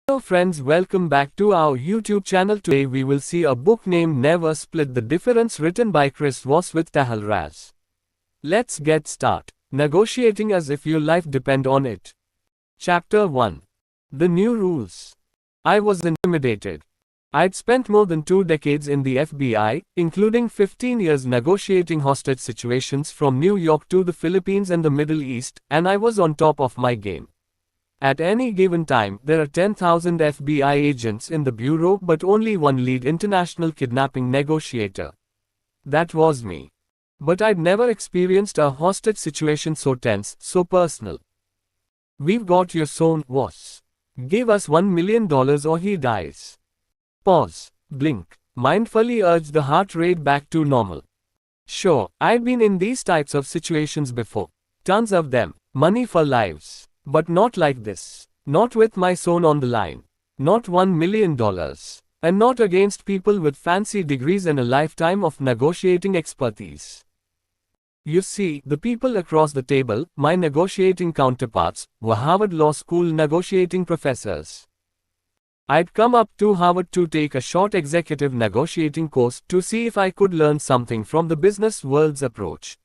Hello friends, welcome back to our YouTube channel. Today we will see a book named Never Split the Difference written by Chris Voss with Tahal Raz. Let's get started. Negotiating as if your life depend on it. Chapter 1. The New Rules. I was intimidated. I'd spent more than 2 decades in the FBI, including 15 years negotiating hostage situations from New York to the Philippines and the Middle East, and I was on top of my game. At any given time, there are 10,000 FBI agents in the bureau but only one lead international kidnapping negotiator. That was me. But I'd never experienced a hostage situation so tense, so personal. "We've got your son, Voss. Give us $1 million or he dies." Pause. Blink. Mindfully urge the heart rate back to normal. Sure, I'd been in these types of situations before. Tons of them. Money for lives. But not like this. Not with my son on the line. Not $1 million. And not against people with fancy degrees and a lifetime of negotiating expertise. You see, the people across the table, my negotiating counterparts, were Harvard Law School negotiating professors. I'd come up to Harvard to take a short executive negotiating course to see if I could learn something from the business world's approach.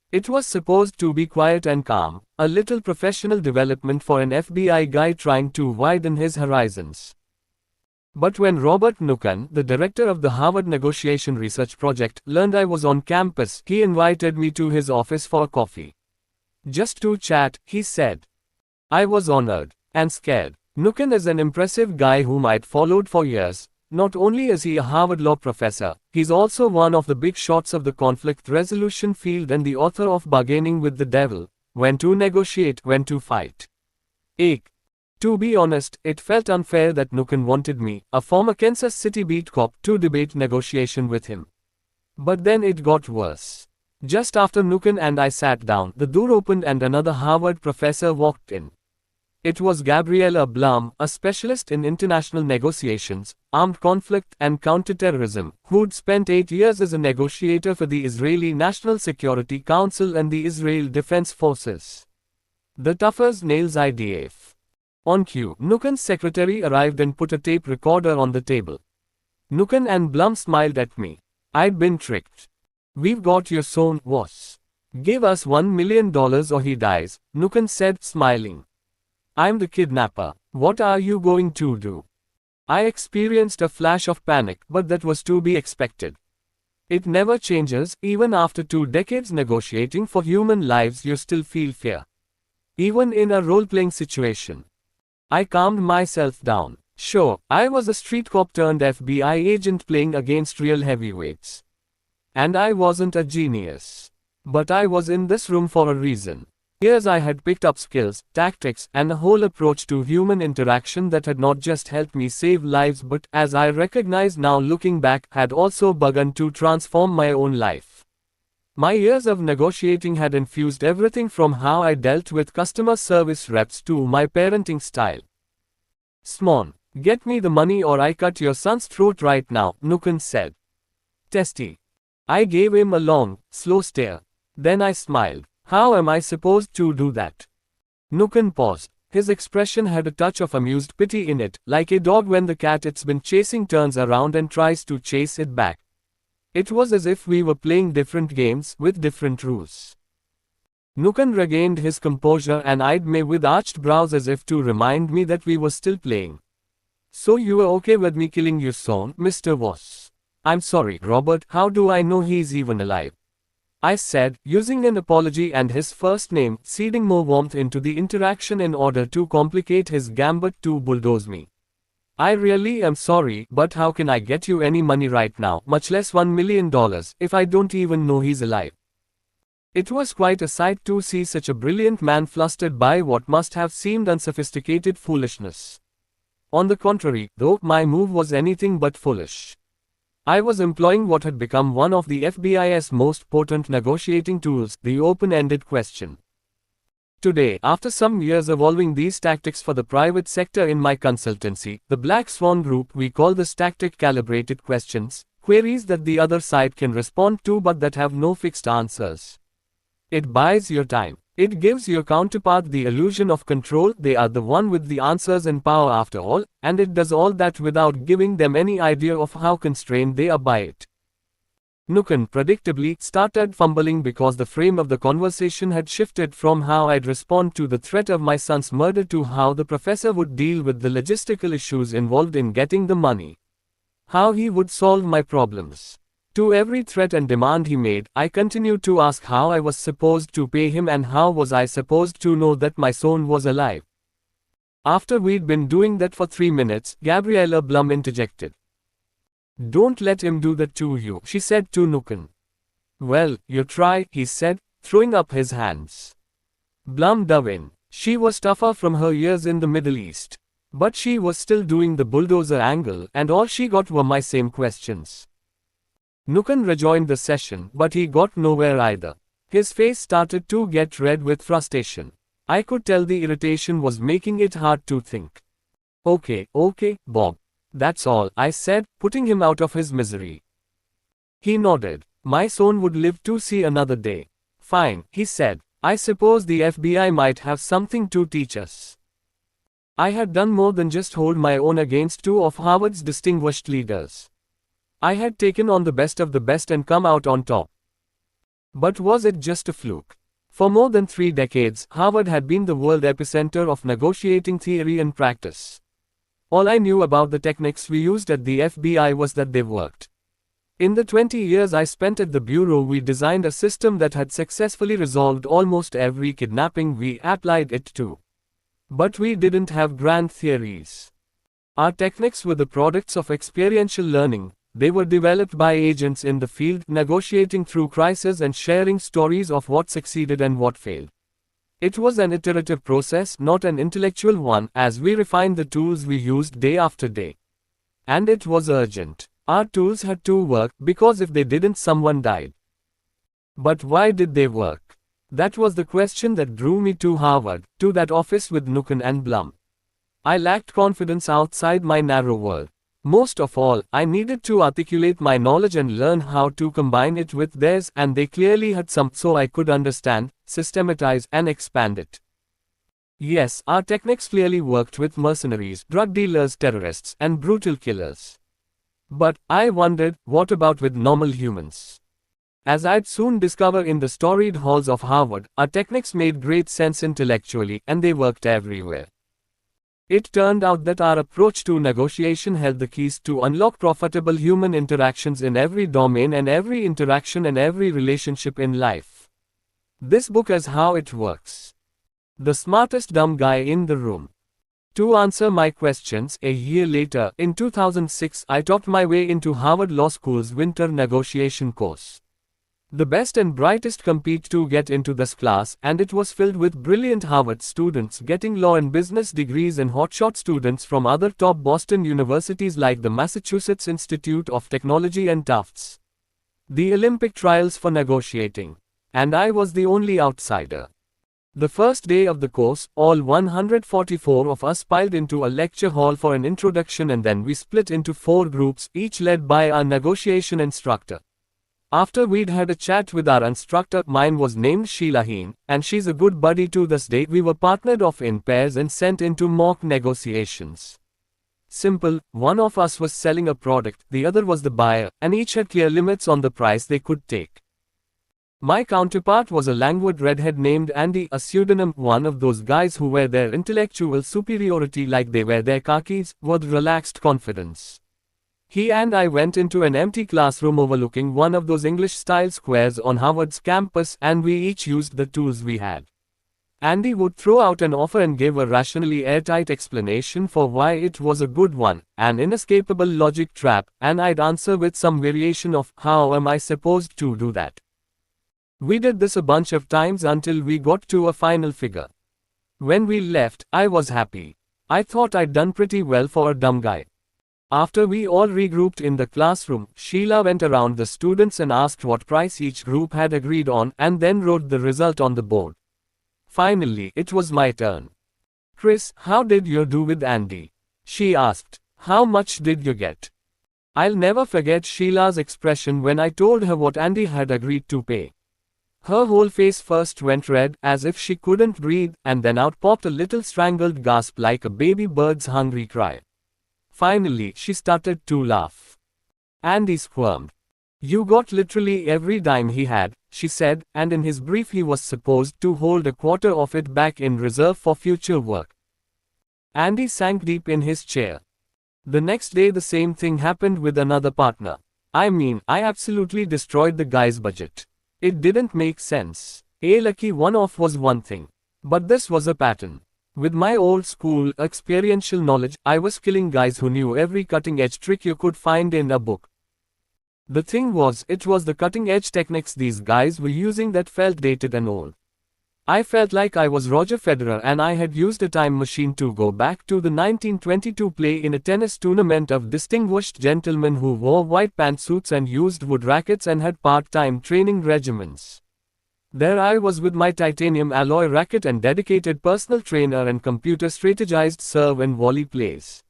It was supposed to be quiet and calm, a little professional development for an FBI guy trying to widen his horizons. But when Robert Nukan, the director of the Harvard Negotiation Research Project, learned I was on campus, he invited me to his office for a coffee. "Just to chat," he said. I was honored. And scared. Nukan is an impressive guy whom I'd followed for years. Not only is he a Harvard Law professor, he's also one of the big shots of the conflict resolution field and the author of Bargaining with the Devil, When to Negotiate, When to Fight. To be honest, it felt unfair that Nukan wanted me, a former Kansas City beat cop, to debate negotiation with him. But then it got worse. Just after Nukan and I sat down, the door opened and another Harvard professor walked in. It was Gabriela Blum, a specialist in international negotiations, armed conflict, and counterterrorism, who'd spent 8 years as a negotiator for the Israeli National Security Council and the Israel Defense Forces. The tough as nails IDF. On cue, Nukan's secretary arrived and put a tape recorder on the table. Nukan and Blum smiled at me. I'd been tricked. "We've got your son, Voss. Give us $1 million or he dies," Nukan said, smiling. "I'm the kidnapper. What are you going to do?" I experienced a flash of panic, but that was to be expected. It never changes. Even after 2 decades negotiating for human lives, you still feel fear. Even in a role-playing situation. I calmed myself down. Sure, I was a street cop turned FBI agent playing against real heavyweights. And I wasn't a genius. But I was in this room for a reason. Years I had picked up skills, tactics, and a whole approach to human interaction that had not just helped me save lives but, as I recognize now looking back, had also begun to transform my own life. My years of negotiating had infused everything from how I dealt with customer service reps to my parenting style. "Smon, get me the money or I cut your son's throat right now," Nukan said. Testy. I gave him a long, slow stare. Then I smiled. "How am I supposed to do that?" Nukan paused. His expression had a touch of amused pity in it, like a dog when the cat it's been chasing turns around and tries to chase it back. It was as if we were playing different games, with different rules. Nukan regained his composure and eyed me with arched brows as if to remind me that we were still playing. "So you were okay with me killing your son, Mr. Voss?" "I'm sorry, Robert, how do I know he's even alive?" I said, using an apology and his first name, seeding more warmth into the interaction in order to complicate his gambit to bulldoze me. "I really am sorry, but how can I get you any money right now, much less $1 million, if I don't even know he's alive?" It was quite a sight to see such a brilliant man flustered by what must have seemed unsophisticated foolishness. On the contrary, though, my move was anything but foolish. I was employing what had become one of the FBI's most potent negotiating tools, the open-ended question. Today, after some years evolving these tactics for the private sector in my consultancy, the Black Swan Group, we call this tactic calibrated questions, queries that the other side can respond to but that have no fixed answers. It buys your time. It gives your counterpart the illusion of control. They are the one with the answers and power after all, and it does all that without giving them any idea of how constrained they are by it. Nukan, predictably, started fumbling because the frame of the conversation had shifted from how I'd respond to the threat of my son's murder to how the professor would deal with the logistical issues involved in getting the money. How he would solve my problems. To every threat and demand he made, I continued to ask how I was supposed to pay him and how was I supposed to know that my son was alive. After we'd been doing that for 3 minutes, Gabriella Blum interjected. "Don't let him do that to you," she said to Nukan. "Well, you try," he said, throwing up his hands. Blum dove in. She was tougher from her years in the Middle East. But she was still doing the bulldozer angle, and all she got were my same questions. Nukan rejoined the session, but he got nowhere either. His face started to get red with frustration. I could tell the irritation was making it hard to think. Okay, Bob. That's all," I said, putting him out of his misery. He nodded. "My son would live to see another day." "Fine," he said. "I suppose the FBI might have something to teach us." I had done more than just hold my own against two of Harvard's distinguished leaders. I had taken on the best of the best and come out on top. But was it just a fluke? For more than 3 decades, Harvard had been the world epicenter of negotiating theory and practice. All I knew about the techniques we used at the FBI was that they worked. In the 20 years I spent at the Bureau, we designed a system that had successfully resolved almost every kidnapping we applied it to. But we didn't have grand theories. Our techniques were the products of experiential learning. They were developed by agents in the field, negotiating through crises and sharing stories of what succeeded and what failed. It was an iterative process, not an intellectual one, as we refined the tools we used day after day. And it was urgent. Our tools had to work, because if they didn't, someone died. But why did they work? That was the question that drew me to Harvard, to that office with Nukan and Blum. I lacked confidence outside my narrow world. Most of all, I needed to articulate my knowledge and learn how to combine it with theirs, and they clearly had some, so I could understand, systematize, and expand it. Yes, our techniques clearly worked with mercenaries, drug dealers, terrorists, and brutal killers. But, I wondered, what about with normal humans? As I'd soon discover in the storied halls of Harvard, our techniques made great sense intellectually, and they worked everywhere. It turned out that our approach to negotiation held the keys to unlock profitable human interactions in every domain and every interaction and every relationship in life. This book is how it works. The smartest dumb guy in the room. To answer my questions, a year later, in 2006, I talked my way into Harvard Law School's winter negotiation course. The best and brightest compete to get into this class, and it was filled with brilliant Harvard students getting law and business degrees and hotshot students from other top Boston universities like the Massachusetts Institute of Technology and Tufts. The Olympic trials for negotiating. And I was the only outsider. The first day of the course, all 144 of us piled into a lecture hall for an introduction, and then we split into 4 groups, each led by our negotiation instructor. After we'd had a chat with our instructor, mine was named Sheila Heen, and she's a good buddy to this day, we were partnered off in pairs and sent into mock negotiations. Simple, one of us was selling a product, the other was the buyer, and each had clear limits on the price they could take. My counterpart was a languid redhead named Andy, a pseudonym, one of those guys who wear their intellectual superiority like they wear their khakis, with relaxed confidence. He and I went into an empty classroom overlooking one of those English-style squares on Harvard's campus, and we each used the tools we had. Andy would throw out an offer and give a rationally airtight explanation for why it was a good one, an inescapable logic trap, and I'd answer with some variation of, "How am I supposed to do that?" We did this a bunch of times until we got to a final figure. When we left, I was happy. I thought I'd done pretty well for a dumb guy. After we all regrouped in the classroom, Sheila went around the students and asked what price each group had agreed on, and then wrote the result on the board. Finally, it was my turn. "Chris, how did you do with Andy?" she asked. "How much did you get?" I'll never forget Sheila's expression when I told her what Andy had agreed to pay. Her whole face first went red, as if she couldn't breathe, and then out popped a little strangled gasp like a baby bird's hungry cry. Finally, she started to laugh. Andy squirmed. "You got literally every dime he had," she said, and in his brief he was supposed to hold a quarter of it back in reserve for future work. Andy sank deep in his chair. The next day the same thing happened with another partner. I mean, I absolutely destroyed the guy's budget. It didn't make sense. A lucky one-off was one thing. But this was a pattern. With my old school, experiential knowledge, I was killing guys who knew every cutting-edge trick you could find in a book. The thing was, it was the cutting-edge techniques these guys were using that felt dated and old. I felt like I was Roger Federer and I had used a time machine to go back to the 1922 play in a tennis tournament of distinguished gentlemen who wore white pantsuits and used wood rackets and had part-time training regimens. There I was with my titanium alloy racket and dedicated personal trainer and computer-strategized serve and volley plays.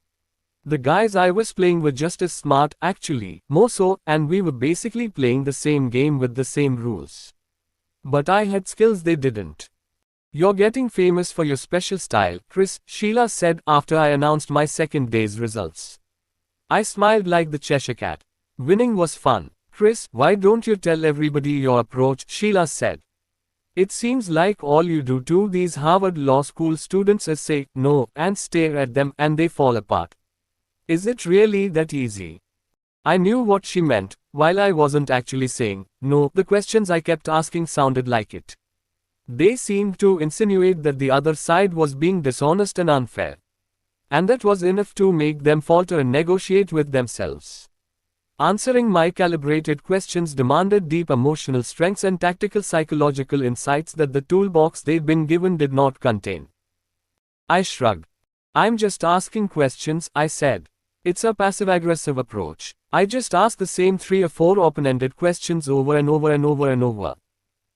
The guys I was playing were just as smart, actually, more so, and we were basically playing the same game with the same rules. But I had skills they didn't. "You're getting famous for your special style, Chris," Sheila said after I announced my second day's results. I smiled like the Cheshire Cat. "Winning was fun. Chris, why don't you tell everybody your approach?" Sheila said. "It seems like all you do to these Harvard Law School students is say, no, and stare at them, and they fall apart. Is it really that easy?" I knew what she meant. While I wasn't actually saying no, the questions I kept asking sounded like it. They seemed to insinuate that the other side was being dishonest and unfair. And that was enough to make them falter and negotiate with themselves. Answering my calibrated questions demanded deep emotional strengths and tactical psychological insights that the toolbox they'd been given did not contain. I shrugged. "I'm just asking questions," I said. "It's a passive-aggressive approach. I just ask the same 3 or 4 open-ended questions over and over and over and over.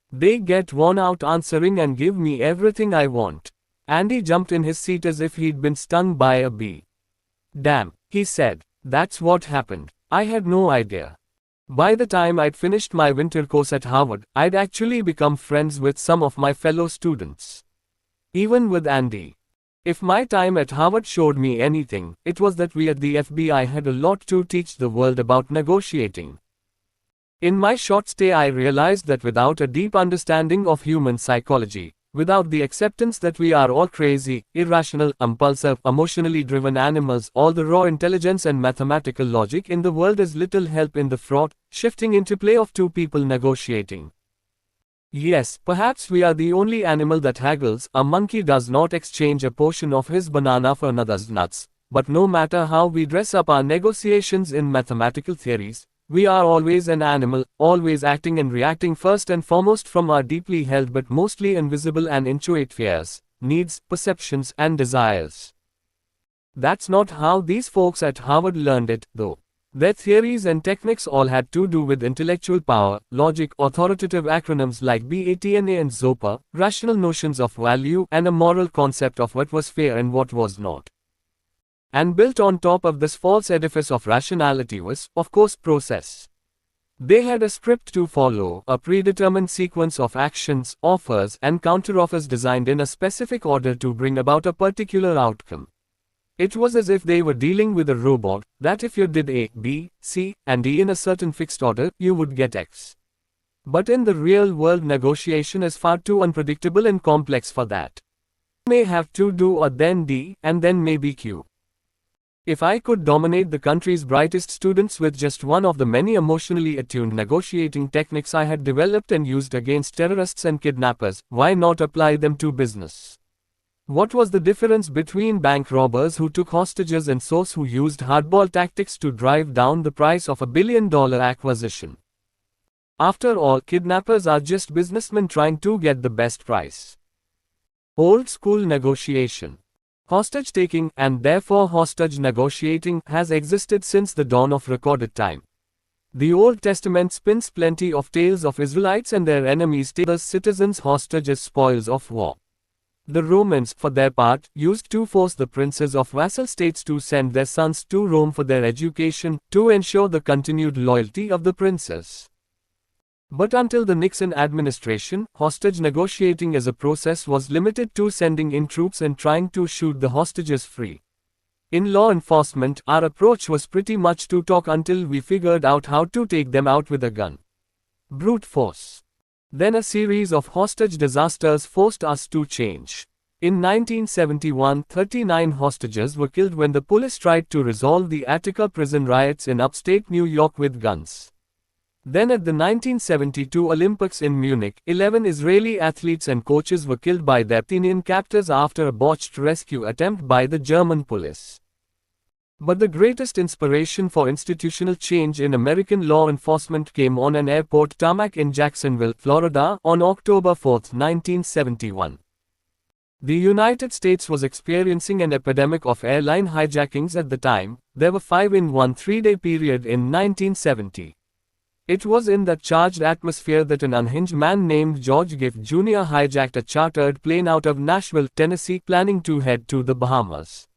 They get worn out answering and give me everything I want." Andy jumped in his seat as if he'd been stung by a bee. "Damn," he said. "That's what happened. I had no idea." By the time I'd finished my winter course at Harvard, I'd actually become friends with some of my fellow students. Even with Andy. If my time at Harvard showed me anything, it was that we at the FBI had a lot to teach the world about negotiating. In my short stay I realized that without a deep understanding of human psychology, without the acceptance that we are all crazy, irrational, impulsive, emotionally driven animals, all the raw intelligence and mathematical logic in the world is little help in the fraught, shifting interplay of two people negotiating. Yes, perhaps we are the only animal that haggles. A monkey does not exchange a portion of his banana for another's nuts, but no matter how we dress up our negotiations in mathematical theories, we are always an animal, always acting and reacting first and foremost from our deeply held but mostly invisible and inchoate fears, needs, perceptions, and desires. That's not how these folks at Harvard learned it, though. Their theories and techniques all had to do with intellectual power, logic, authoritative acronyms like BATNA and ZOPA, rational notions of value, and a moral concept of what was fair and what was not. And built on top of this false edifice of rationality was, of course, process. They had a script to follow, a predetermined sequence of actions, offers, and counteroffers designed in a specific order to bring about a particular outcome. It was as if they were dealing with a robot, that if you did A, B, C, and D in a certain fixed order, you would get X. But in the real world, negotiation is far too unpredictable and complex for that. You may have to do A then D, and then maybe Q. If I could dominate the country's brightest students with just one of the many emotionally attuned negotiating techniques I had developed and used against terrorists and kidnappers, why not apply them to business? What was the difference between bank robbers who took hostages and those who used hardball tactics to drive down the price of $1 billion acquisition? After all, kidnappers are just businessmen trying to get the best price. Old school negotiation. Hostage-taking, and therefore hostage negotiating, has existed since the dawn of recorded time. The Old Testament spins plenty of tales of Israelites and their enemies taking citizens hostage as spoils of war. The Romans, for their part, used to force the princes of vassal states to send their sons to Rome for their education, to ensure the continued loyalty of the princes. But until the Nixon administration, hostage negotiating as a process was limited to sending in troops and trying to shoot the hostages free. In law enforcement, our approach was pretty much to talk until we figured out how to take them out with a gun. Brute force. Then a series of hostage disasters forced us to change. In 1971, 39 hostages were killed when the police tried to resolve the Attica prison riots in upstate New York with guns. Then at the 1972 Olympics in Munich, 11 Israeli athletes and coaches were killed by their Palestinian captors after a botched rescue attempt by the German police. But the greatest inspiration for institutional change in American law enforcement came on an airport tarmac in Jacksonville, Florida, on October 4, 1971. The United States was experiencing an epidemic of airline hijackings at the time. There were 5 in one 3-day period in 1970. It was in that charged atmosphere that an unhinged man named George Gift Jr. hijacked a chartered plane out of Nashville, Tennessee, planning to head to the Bahamas.